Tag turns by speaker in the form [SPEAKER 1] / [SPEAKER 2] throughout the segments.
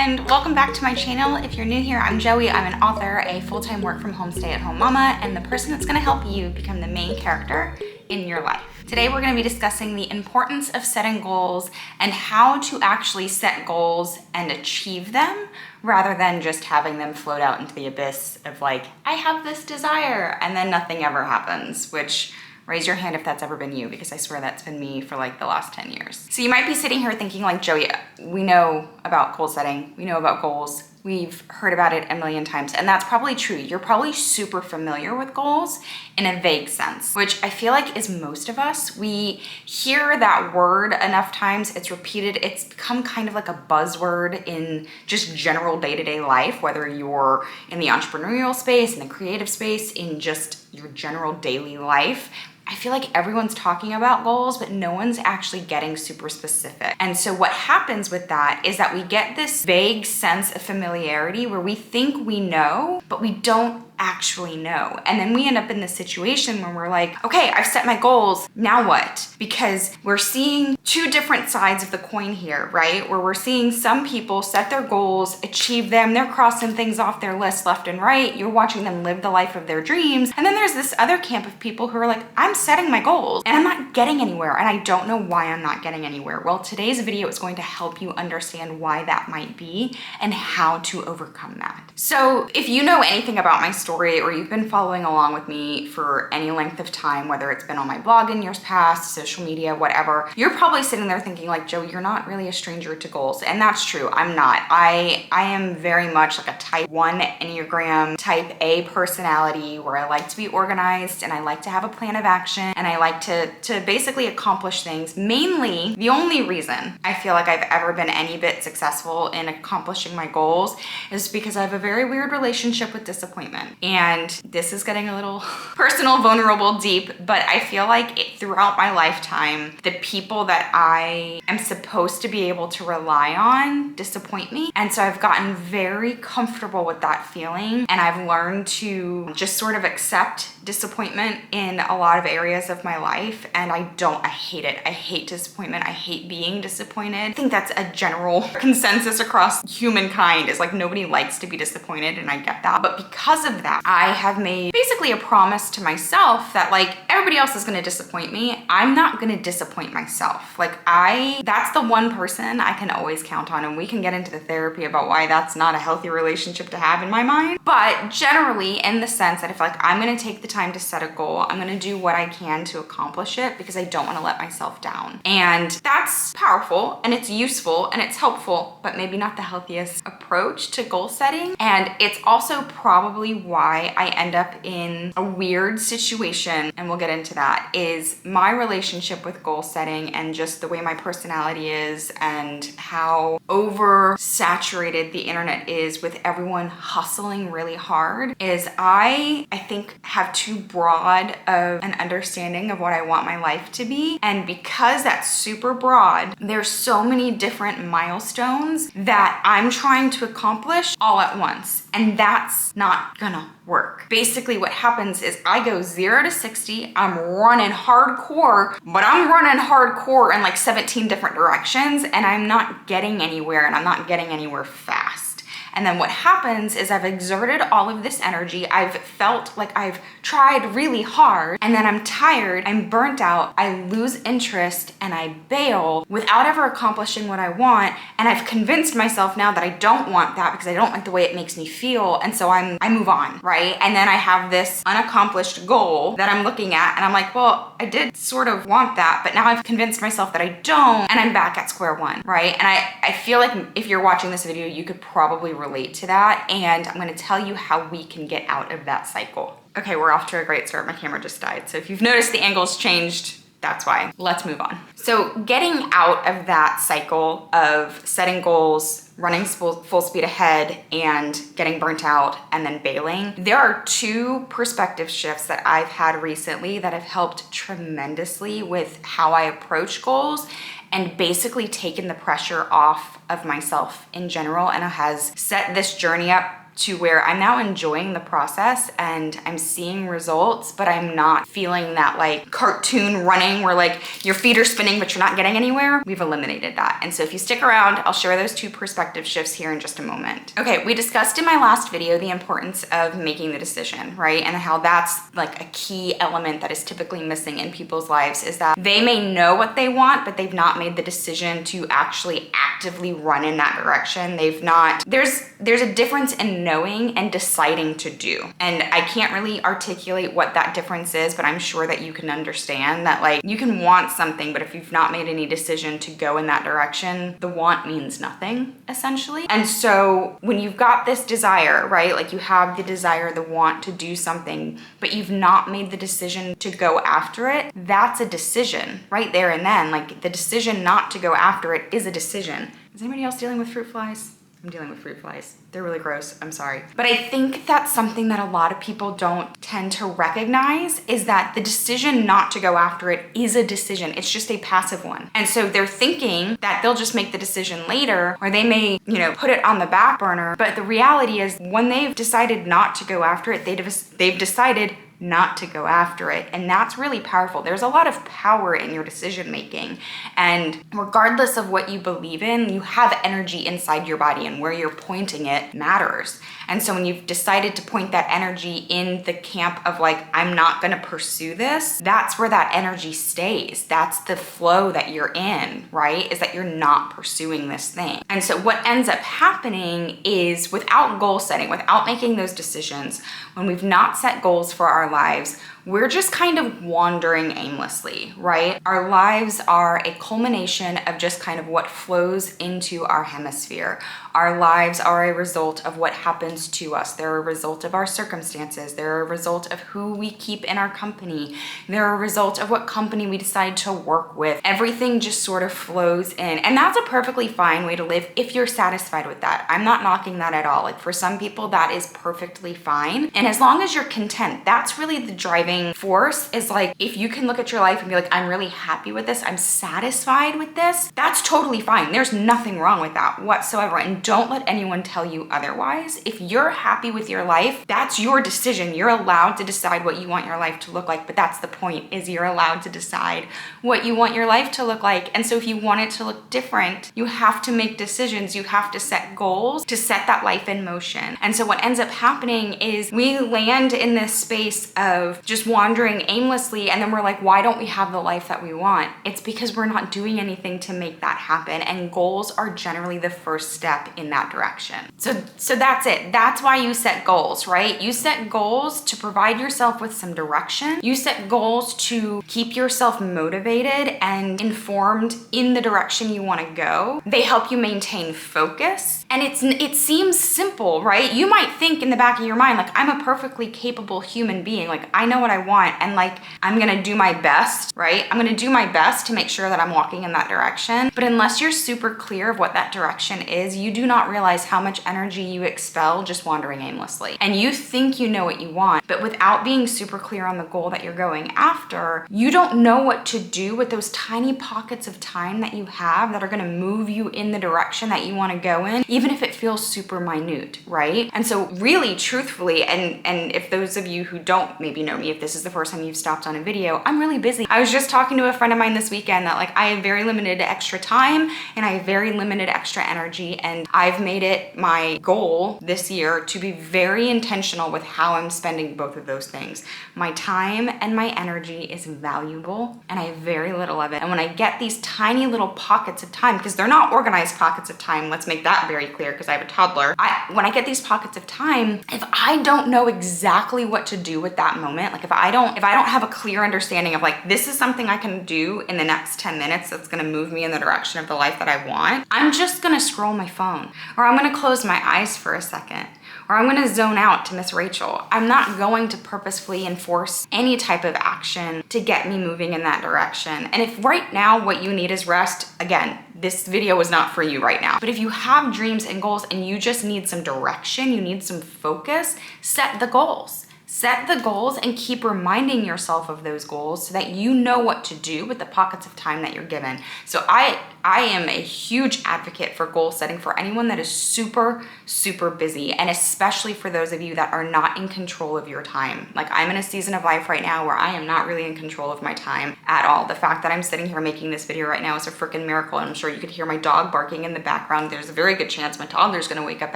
[SPEAKER 1] and welcome back to my channel. If you're new here, I'm Joey. I'm an author, a full-time work from home stay-at-home mama, and the person that's gonna help you become the main character in your life. Today we're gonna be discussing the importance of setting goals and how to actually set goals and achieve them rather than just having them float out into the abyss of like, I have this desire, and then nothing ever happens, which raise your hand if that's ever been you, because I swear that's been me for like the last 10 years. So you might be sitting here thinking like, Joey, we know about goal setting, we know about goals, we've heard about it a million times, and that's probably true. You're probably super familiar with goals in a vague sense, which I feel like is most of us. We hear that word enough times, it's repeated, it's become kind of like a buzzword in just general day-to-day life, whether you're in the entrepreneurial space, in the creative space, in just your general daily life. I feel like everyone's talking about goals, but no one's actually getting super specific. And so what happens with that is that we get this vague sense of familiarity where we think we know, but we don't actually know. And then we end up in this situation where we're like, okay, I've set my goals, now what? Because we're seeing two different sides of the coin here, right? Where we're seeing some people set their goals, achieve them, they're crossing things off their list left and right, you're watching them live the life of their dreams. And then there's this other camp of people who are like, I'm setting my goals and I'm not getting anywhere, and I don't know why I'm not getting anywhere. Well, today's video is going to help you understand why that might be and how to overcome that. So if you know anything about my story, or you've been following along with me for any length of time, whether it's been on my blog in years past, social media, whatever, you're probably sitting there thinking like, Joe, you're not really a stranger to goals. And that's true, I'm not. I am very much like a type 1 Enneagram, type A personality, where I like to be organized and I like to have a plan of action and I like to basically accomplish things. Mainly, the only reason I feel like I've ever been any bit successful in accomplishing my goals is because I have a very weird relationship with disappointment. And this is getting a little personal, vulnerable, deep, but I feel like throughout my lifetime, the people that I am supposed to be able to rely on disappoint me. And so I've gotten very comfortable with that feeling, and I've learned to just sort of accept disappointment in a lot of areas of my life. And I hate it. I hate disappointment. I hate being disappointed. I think that's a general consensus across humankind, is like nobody likes to be disappointed, and I get that. But because of that, I have made basically a promise to myself that like everybody else is gonna disappoint me, I'm not gonna disappoint myself. Like that's the one person I can always count on, and we can get into the therapy about why that's not a healthy relationship to have in my mind. But generally, in the sense that if like I'm gonna take the time to set a goal, I'm gonna do what I can to accomplish it because I don't wanna let myself down. And that's powerful and it's useful and it's helpful, but maybe not the healthiest approach to goal setting. And it's also probably why I end up in a weird situation, and we'll get into that, is my relationship with goal setting and just the way my personality is and how oversaturated the internet is with everyone hustling really hard, is I think have too broad of an understanding of what I want my life to be. And because that's super broad, there's so many different milestones that I'm trying to accomplish all at once. And that's not gonna work. Basically what happens is I go 0 to 60, I'm running hardcore, but I'm running hardcore in like 17 different directions, and I'm not getting anywhere, and I'm not getting anywhere fast. And then what happens is I've exerted all of this energy, I've felt like I've tried really hard, and then I'm tired, I'm burnt out, I lose interest, and I bail without ever accomplishing what I want. And I've convinced myself now that I don't want that because I don't like the way it makes me feel, and so I move on, right? And then I have this unaccomplished goal that I'm looking at, and I'm like, well, I did sort of want that, but now I've convinced myself that I don't, and I'm back at square one, right? And I feel like if you're watching this video, you could probably relate to that, and I'm gonna tell you how we can get out of that cycle. Okay, we're off to a great start. My camera just died, so if you've noticed the angle's changed, that's why. Let's move on. So getting out of that cycle of setting goals, running full speed ahead, and getting burnt out and then bailing, there are two perspective shifts that I've had recently that have helped tremendously with how I approach goals and basically taken the pressure off of myself in general, and has set this journey up to where I'm now enjoying the process and I'm seeing results, but I'm not feeling that like cartoon running where like your feet are spinning but you're not getting anywhere. We've eliminated that. And so if you stick around, I'll share those 2 perspective shifts here in just a moment. Okay, we discussed in my last video the importance of making the decision, right? And how that's like a key element that is typically missing in people's lives, is that they may know what they want, but they've not made the decision to actually actively run in that direction. They've not, there's a difference in knowing and deciding to do. And I can't really articulate what that difference is, but I'm sure that you can understand that like you can want something, but if you've not made any decision to go in that direction, the want means nothing, essentially. And so when you've got this desire, right? Like you have the desire, the want to do something, but you've not made the decision to go after it, that's a decision right there and then. Like the decision not to go after it is a decision. Is anybody else dealing with fruit flies? I'm dealing with fruit flies. They're really gross, I'm sorry. But I think that's something that a lot of people don't tend to recognize, is that the decision not to go after it is a decision. It's just a passive one. And so they're thinking that they'll just make the decision later, or they may, put it on the back burner. But the reality is when they've decided not to go after it, they've decided not to go after it. And that's really powerful. There's a lot of power in your decision making. And regardless of what you believe in, you have energy inside your body, and where you're pointing it matters. And so when you've decided to point that energy in the camp of like, I'm not gonna pursue this, that's where that energy stays. That's the flow that you're in, right? Is that you're not pursuing this thing. And so what ends up happening is, without goal setting, without making those decisions, when we've not set goals for our lives, we're just kind of wandering aimlessly, right? Our lives are a culmination of just kind of what flows into our hemisphere. Our lives are a result of what happens to us. They're a result of our circumstances. They're a result of who we keep in our company. They're a result of what company we decide to work with. Everything just sort of flows in. And that's a perfectly fine way to live if you're satisfied with that. I'm not knocking that at all. Like for some people, that is perfectly fine. And as long as you're content, that's really the driving force, is like, if you can look at your life and be like, I'm really happy with this, I'm satisfied with this, that's totally fine. There's nothing wrong with that whatsoever. And don't let anyone tell you otherwise. If you're happy with your life, that's your decision. You're allowed to decide what you want your life to look like. But that's the point, is you're allowed to decide what you want your life to look like. And so if you want it to look different, you have to make decisions. You have to set goals to set that life in motion. And so what ends up happening is we land in this space of just wandering aimlessly, and then we're like, why don't we have the life that we want? It's because we're not doing anything to make that happen, and goals are generally the first step in that direction. So that's it. That's why you set goals, right? You set goals to provide yourself with some direction. You set goals to keep yourself motivated and informed in the direction you want to go. They help you maintain focus, and it seems simple, right? You might think in the back of your mind, like, I'm a perfectly capable human being. Like, I know what I want, and like, I'm gonna do my best, right? I'm gonna do my best to make sure that I'm walking in that direction. But unless you're super clear of what that direction is, you do not realize how much energy you expel just wandering aimlessly. And you think you know what you want, but without being super clear on the goal that you're going after, you don't know what to do with those tiny pockets of time that you have that are gonna move you in the direction that you wanna go in, even if it feels super minute, right? And so really, truthfully, and if those of you who don't maybe know me, if this is the first time you've stopped on a video, I'm really busy. I was just talking to a friend of mine this weekend that like, I have very limited extra time and I have very limited extra energy, and I've made it my goal this year to be very intentional with how I'm spending both of those things. My time and my energy is valuable, and I have very little of it. And when I get these tiny little pockets of time, because they're not organized pockets of time, let's make that very clear, because I have a toddler. When I get these pockets of time, if I don't know exactly what to do with that moment, like if I don't have a clear understanding of like, this is something I can do in the next 10 minutes that's gonna move me in the direction of the life that I want, I'm just gonna scroll my phone, or I'm gonna close my eyes for a second, or I'm gonna zone out to Miss Rachel. I'm not going to purposefully enforce any type of action to get me moving in that direction. And if right now what you need is rest, again, this video is not for you right now. But if you have dreams and goals and you just need some direction, you need some focus, set the goals. Set the goals and keep reminding yourself of those goals so that you know what to do with the pockets of time that you're given. So I I am a huge advocate for goal setting for anyone that is super, super busy, and especially for those of you that are not in control of your time. Like, I'm in a season of life right now where I am not really in control of my time at all. The fact that I'm sitting here making this video right now is a freaking miracle, and I'm sure you could hear my dog barking in the background. There's a very good chance my toddler's gonna wake up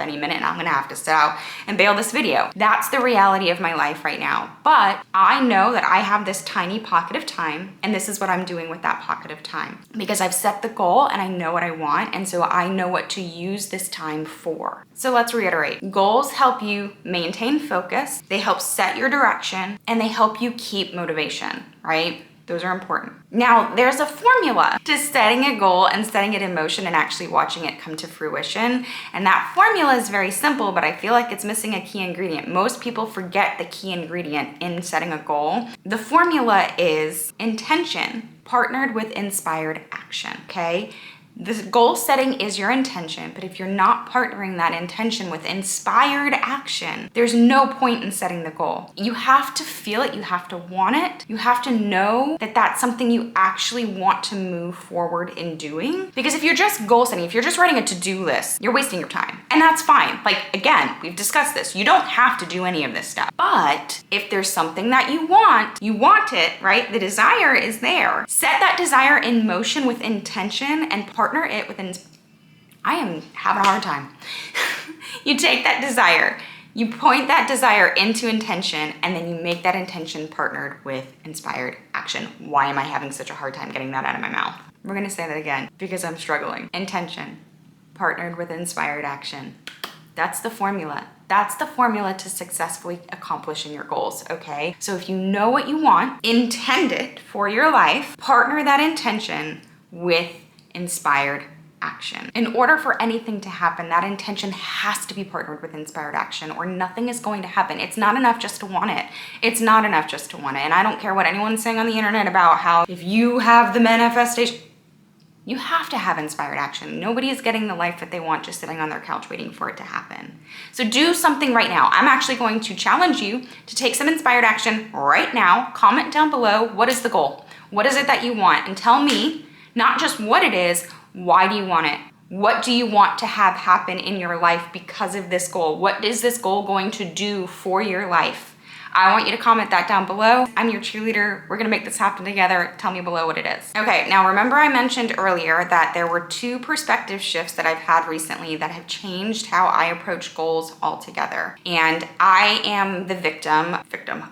[SPEAKER 1] any minute and I'm gonna have to sit out and bail this video. That's the reality of my life right now. But I know that I have this tiny pocket of time, and this is what I'm doing with that pocket of time, because I've set the goal and I know what I want, and so I know what to use this time for. So let's reiterate. Goals help you maintain focus, they help set your direction, and they help you keep motivation, right? Those are important. Now, there's a formula to setting a goal and setting it in motion and actually watching it come to fruition. And that formula is very simple, but I feel like it's missing a key ingredient. Most people forget the key ingredient in setting a goal. The formula is intention partnered with inspired action, okay? This goal setting is your intention, but if you're not partnering that intention with inspired action, there's no point in setting the goal. You have to feel it, you have to want it, you have to know that that's something you actually want to move forward in doing. Because if you're just goal setting, if you're just writing a to-do list, you're wasting your time. And that's fine. Like, again, we've discussed this. You don't have to do any of this stuff. But if there's something that you want it, right? The desire is there. Set that desire in motion with intention and partner it with I am having a hard time. You take that desire, you point that desire into intention, and then you make that intention partnered with inspired action. Why am I having such a hard time getting that out of my mouth? We're gonna say that again because I'm struggling. Intention partnered with inspired action. That's the formula. That's the formula to successfully accomplishing your goals, okay? So if you know what you want, intend it for your life, partner that intention with inspired action. In order for anything to happen, that intention has to be partnered with inspired action, or nothing is going to happen. It's not enough just to want it. It's not enough just to want it. And I don't care what anyone's saying on the internet about how if you have the manifestation, you have to have inspired action. Nobody is getting the life that they want just sitting on their couch waiting for it to happen. So do something right now. I'm actually going to challenge you to take some inspired action right now. Comment down below, what is the goal? What is it that you want? And tell me not just what it is, why do you want it? What do you want to have happen in your life because of this goal? What is this goal going to do for your life? I want you to comment that down below. I'm your cheerleader. We're gonna make this happen together. Tell me below what it is. Okay, now remember I mentioned earlier that there were 2 perspective shifts that I've had recently that have changed how I approach goals altogether. And I am the victim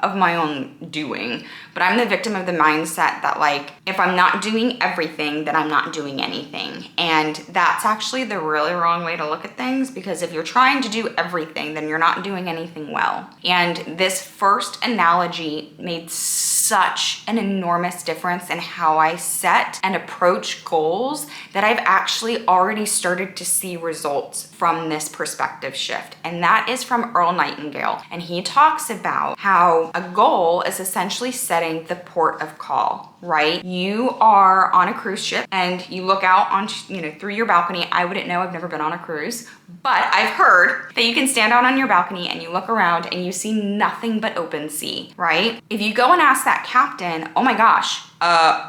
[SPEAKER 1] of my own doing, but I'm the victim of the mindset that, like, if I'm not doing everything, then I'm not doing anything. And that's actually the really wrong way to look at things, because if you're trying to do everything, then you're not doing anything well. And this first analogy made such an enormous difference in how I set and approach goals that I've actually already started to see results from this perspective shift. And that is from Earl Nightingale. And he talks about how a goal is essentially setting the port of call, right? You are on a cruise ship and you look out on, through your balcony. I wouldn't know, I've never been on a cruise, but I've heard that you can stand out on your balcony and you look around and you see nothing but open sea, right? If you go and ask that captain, oh my gosh,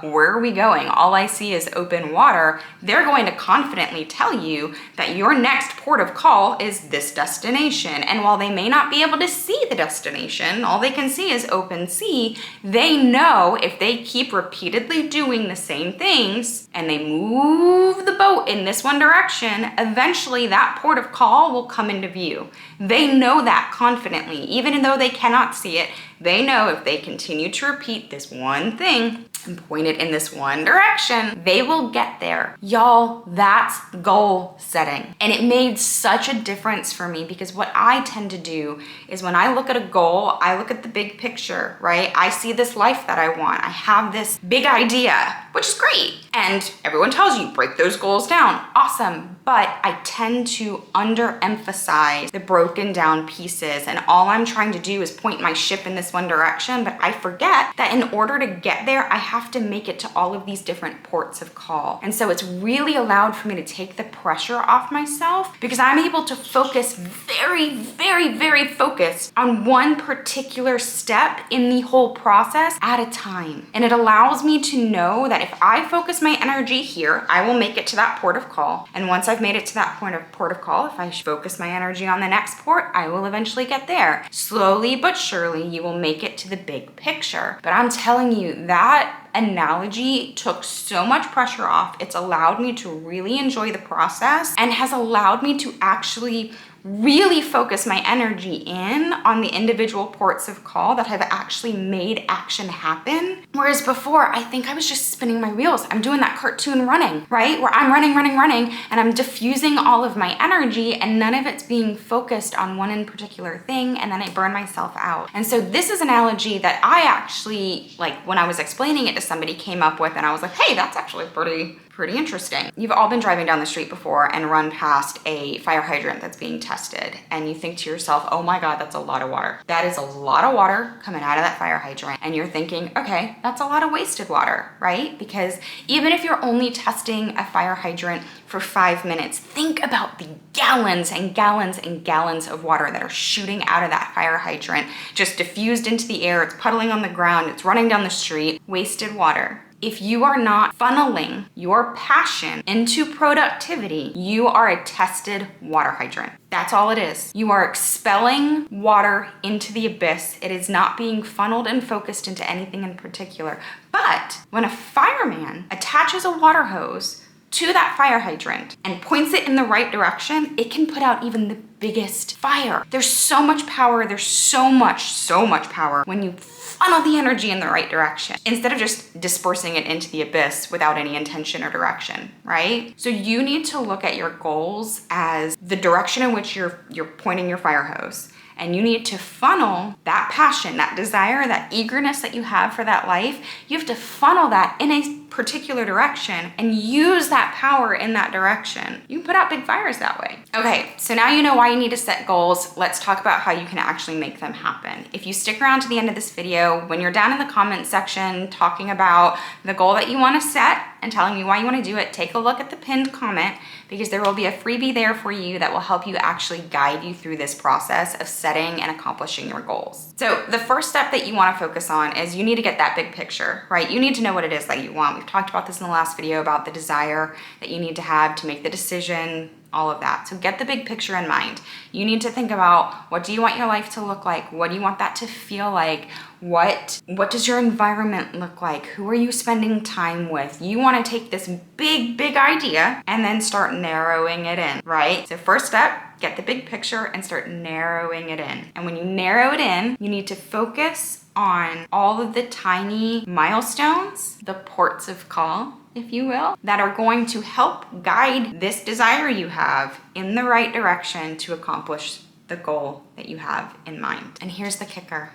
[SPEAKER 1] where are we going? All I see is open water. They're going to confidently tell you that your next port of call is this destination. And while they may not be able to see the destination, all they can see is open sea, they know if they keep repeatedly doing the same things and they move the boat in this one direction, eventually that port of call will come into view. They know that confidently, even though they cannot see it. They know if they continue to repeat this one thing and point it in this one direction, they will get there. Y'all, that's goal setting. And it made such a difference for me, because what I tend to do is when I look at a goal, I look at the big picture, right? I see this life that I want. I have this big idea, which is great. And everyone tells you, break those goals down. Awesome. But I tend to underemphasize the broken down pieces. And all I'm trying to do is point my ship in this one direction. But I forget that in order to get there, I have to make it to all of these different ports of call. And so it's really allowed for me to take the pressure off myself because I'm able to focus very focused on one particular step in the whole process at a time. And it allows me to know that if I focus my energy here, I will make it to that port of call. And once I've made it to that port of call, if I focus my energy on the next port, I will eventually get there. Slowly but surely, you will make it to the big picture. But I'm telling you, that analogy took so much pressure off. It's allowed me to really enjoy the process and has allowed me to actually really focus my energy in on the individual ports of call that have actually made action happen. Whereas before, I think I was just spinning my wheels. I'm doing that cartoon running, right? Where I'm running, and I'm diffusing all of my energy and none of it's being focused on one in particular thing, and then I burn myself out. And so this is an analogy that I actually, like when I was explaining it to somebody, came up with, and I was like, hey, that's actually pretty interesting. You've all been driving down the street before and run past a fire hydrant that's being tested, and you think to yourself, oh my God, that's a lot of water. That is a lot of water coming out of that fire hydrant. And you're thinking, okay, that's a lot of wasted water, right? Because even if you're only testing a fire hydrant for 5 minutes, think about the gallons and gallons of water that are shooting out of that fire hydrant, just diffused into the air. It's puddling on the ground, it's running down the street, wasted water. If you are not funneling your passion into productivity, you are a tested water hydrant. That's all it is. You are expelling water into the abyss. It is not being funneled and focused into anything in particular. But when a fireman attaches a water hose to that fire hydrant and points it in the right direction, it can put out even the biggest fire. There's so much power. There's so much power when you funnel the energy in the right direction instead of just dispersing it into the abyss without any intention or direction, right? So you need to look at your goals as the direction in which you're pointing your fire hose. And you need to funnel that passion, that desire, that eagerness that you have for that life. You have to funnel that in a particular direction and use that power in that direction. You can put out big fires that way. Okay, so now you know why you need to set goals. Let's talk about how you can actually make them happen. If you stick around to the end of this video, when you're down in the comment section talking about the goal that you want to set and telling me why you want to do it, take a look at the pinned comment because there will be a freebie there for you that will help you actually guide you through this process of setting and accomplishing your goals. So the first step that you want to focus on is you need to get that big picture, right? You need to know what it is that you want. We've talked about this in the last video about the desire that you need to have to make the decision, all of that. So get the big picture in mind. You need to think about, what do you want your life to look like? What do you want that to feel like? What does your environment look like? Who are you spending time with? You want to take this big idea and then start narrowing it in, right? So first step, get the big picture and start narrowing it in. And when you narrow it in, you need to focus on all of the tiny milestones, the ports of call, if you will, that are going to help guide this desire you have in the right direction to accomplish the goal that you have in mind. And here's the kicker.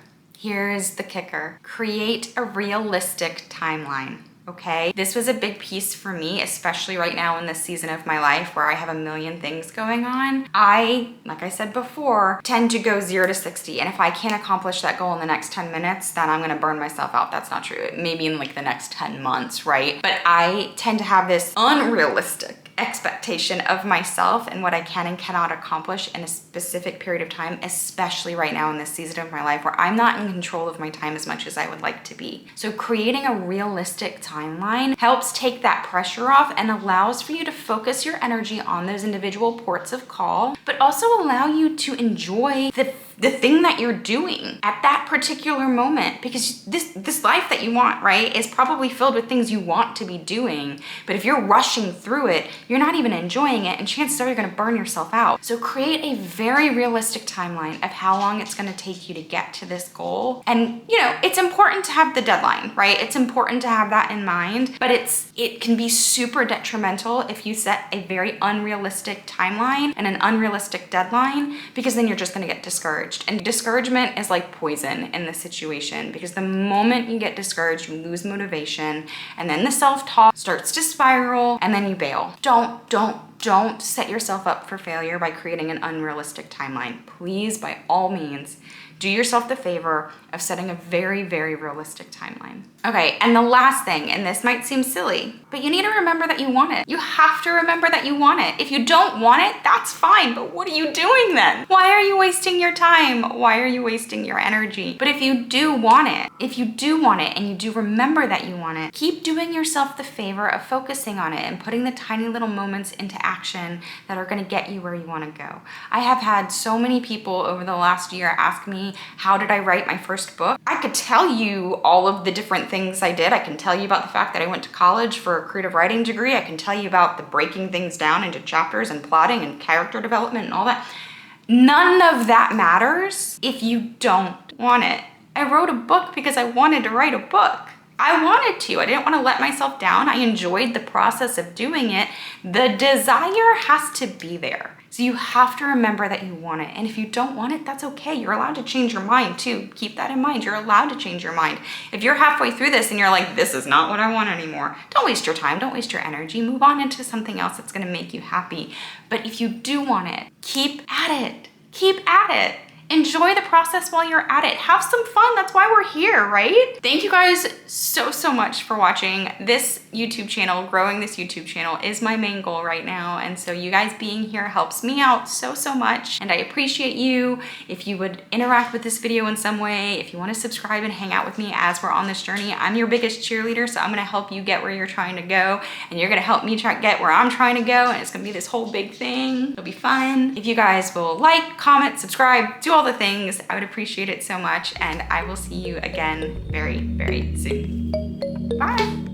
[SPEAKER 1] Create a realistic timeline. Okay, this was a big piece for me, especially right now in this season of my life where I have a million things going on. I, like I said before, tend to go 0 to 60. And if I can't accomplish that goal in the next 10 minutes, then I'm gonna burn myself out. That's not true. Maybe in like the next 10 months, right? But I tend to have this unrealistic expectation of myself and what I can and cannot accomplish in a specific period of time, especially right now in this season of my life where I'm not in control of my time as much as I would like to be. So creating a realistic timeline helps take that pressure off and allows for you to focus your energy on those individual ports of call, but also allow you to enjoy the thing that you're doing at that particular moment, because this life that you want, right, is probably filled with things you want to be doing. But if you're rushing through it, you're not even enjoying it, and chances are you're gonna burn yourself out. So create a very realistic timeline of how long it's gonna take you to get to this goal. And you know, it's important to have the deadline, right? It's important to have that in mind, but it can be super detrimental if you set a very unrealistic timeline and an unrealistic deadline, because then you're just gonna get discouraged. And discouragement is like poison in this situation, because the moment you get discouraged, you lose motivation, and then the self-talk starts to spiral, and then you bail. Don't Don't set yourself up for failure by creating an unrealistic timeline. Please, by all means, do yourself the favor of setting a very, very realistic timeline. Okay, and the last thing, and this might seem silly, but you need to remember that you want it. You have to remember that you want it. If you don't want it, that's fine, but what are you doing then? Why are you wasting your time? Why are you wasting your energy? But if you do want it, and you do remember that you want it, keep doing yourself the favor of focusing on it and putting the tiny little moments into action that are gonna get you where you wanna go. I have had so many people over the last year ask me, how did I write my first book? I could tell you all of the different things I did. I can tell you about the fact that I went to college for a creative writing degree. I can tell you about the breaking things down into chapters and plotting and character development and all that. None of that matters if you don't want it. I wrote a book because I wanted to write a book. I wanted to. I didn't want to let myself down. I enjoyed the process of doing it. The desire has to be there. So you have to remember that you want it. And if you don't want it, that's okay. You're allowed to change your mind too. Keep that in mind. You're allowed to change your mind. If you're halfway through this and you're like, this is not what I want anymore, don't waste your time. Don't waste your energy. Move on into something else that's going to make you happy. But if you do want it, keep at it. Keep at it. Enjoy the process while you're at it. Have some fun. That's why we're here, right? Thank you guys so much for watching this YouTube channel. Growing this YouTube channel is my main goal right now. And so you guys being here helps me out so much. And I appreciate you. If you would interact with this video in some way, if you want to subscribe and hang out with me as we're on this journey, I'm your biggest cheerleader. So I'm going to help you get where you're trying to go. And you're going to help me get where I'm trying to go. And it's going to be this whole big thing. It'll be fun. If you guys will like, comment, subscribe, do all the things, I would appreciate it so much, and I will see you again very soon. Bye.